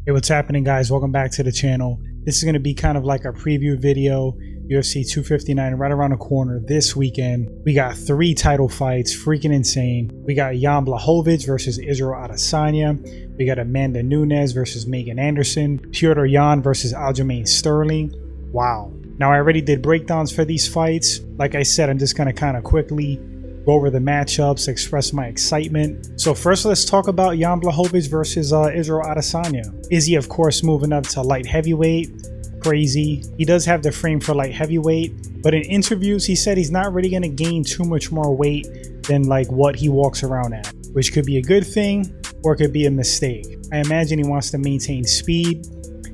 Hey, what's happening, guys? Welcome back to the channel. This is going to be kind of like a preview video. UFC 259 right around the corner this weekend. We got 3 title fights, freaking insane. We got Jan Blachowicz versus Israel Adesanya. We got Amanda Nunes versus Megan Anderson. Petr Yan versus Aljamain Sterling. Wow. Now, I already did breakdowns for these fights. Like I said, I'm just going to kind of quickly go over the matchups, express my excitement. So first, let's talk about Jan Blachowicz versus Israel Adesanya. Izzy, of course, moving up to light heavyweight. Crazy. He does have the frame for light heavyweight, but in interviews, he said he's not really going to gain too much more weight than like what he walks around at, which could be a good thing or it could be a mistake. I imagine he wants to maintain speed,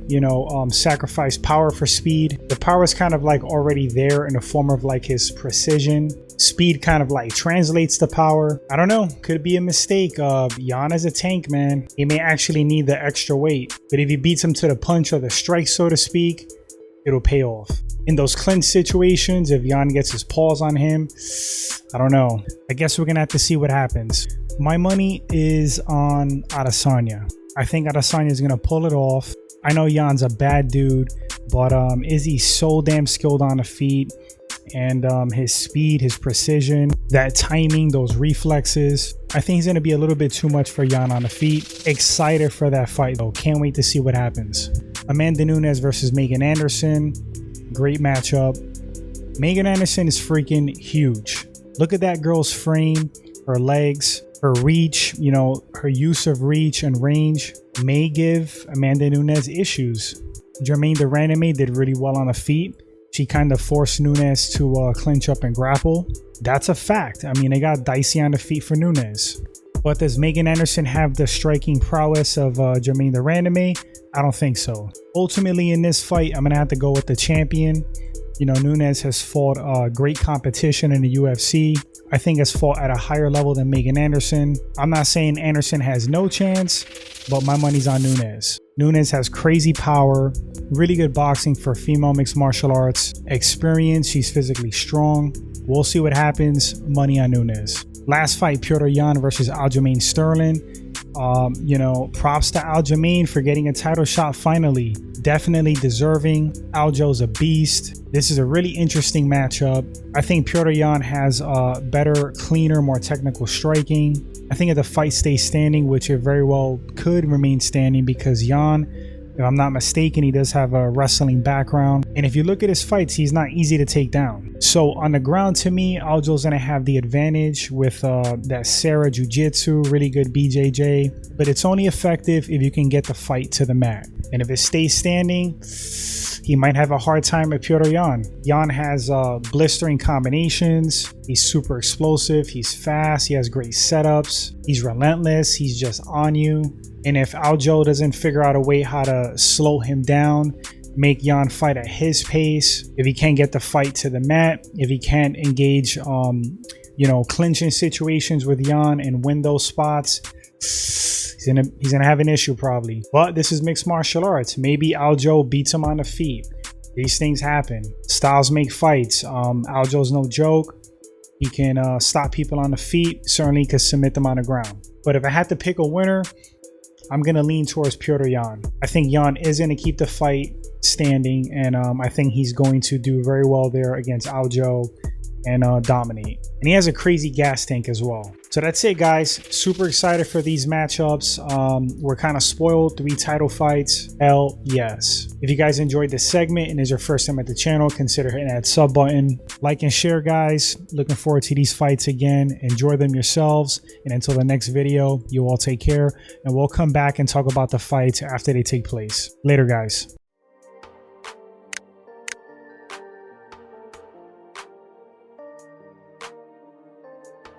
you know, sacrifice power for speed. The power is kind of like already there in the form of like his precision. Speed kind of like translates to power. I don't know, could be a mistake. Jan is a tank, man. He may actually need the extra weight, but if he beats him to the punch or the strike, so to speak, it'll pay off. In those clinch situations, if Jan gets his paws on him, I don't know. I guess we're gonna have to see what happens. My money is on Adesanya. I think Adesanya is gonna pull it off. I know Jan's a bad dude, but Izzy's so damn skilled on the feet. And his speed, his precision, that timing, those reflexes. I think he's going to be a little bit too much for Jan on the feet. Excited for that fight, though. Can't wait to see what happens. Amanda Nunes versus Megan Anderson. Great matchup. Megan Anderson is freaking huge. Look at that girl's frame, her legs, her reach, you know, her use of reach and range may give Amanda Nunes issues. Jermaine the Randomay did really well on the feet. She kind of forced Nunes to clinch up and grapple. That's a fact. I mean, they got dicey on the feet for Nunes. But does Megan Anderson have the striking prowess of Jermaine the Randomay? I don't think so. Ultimately, in this fight, I'm going to have to go with the champion. You know, Nunes has fought great competition in the UFC. I think has fought at a higher level than Megan Anderson. I'm not saying Anderson has no chance, but my money's on Nunes. Nunes has crazy power, really good boxing for female mixed martial arts, experience, she's physically strong. We'll see what happens. Money on Nunes. Last fight, Petr Yan versus Aljamain Sterling. You know, props to Aljamain for getting a title shot finally. Definitely deserving. Aljo's a beast. This is a really interesting matchup. I think Petr Yan has better, cleaner, more technical striking. I think if the fight stays standing, which it very well could remain standing because Yan, if I'm not mistaken, he does have a wrestling background. And if you look at his fights, he's not easy to take down. So on the ground, to me, Aljo's going to have the advantage with that Sahara Jiu-Jitsu, really good BJJ. But it's only effective if you can get the fight to the mat. And if it stays standing, he might have a hard time with Petr Yan. Yan has blistering combinations. He's super explosive. He's fast. He has great setups. He's relentless. He's just on you. And if Aljo doesn't figure out a way how to slow him down, make Yan fight at his pace, if he can't get the fight to the mat, if he can't engage, you know, clinching situations with Yan and win those spots, he's gonna have an issue probably. But this is mixed martial arts. Maybe Aljo beats him on the feet. These things happen. Styles make fights. Aljo's no joke. He can stop people on the feet. Certainly could submit them on the ground. But if I had to pick a winner, I'm going to lean towards Petr Yan. I think Yan is going to keep the fight standing, and I think he's going to do very well there against Aljo and dominate. And he has a crazy gas tank as well. So that's it, guys. Super excited for these matchups. We're kind of spoiled. 3 title fights. Hell yes. If you guys enjoyed this segment and is your first time at the channel, consider hitting that sub button. Like and share, guys. Looking forward to these fights again. Enjoy them yourselves. And until the next video, you all take care. And we'll come back and talk about the fights after they take place. Later, guys.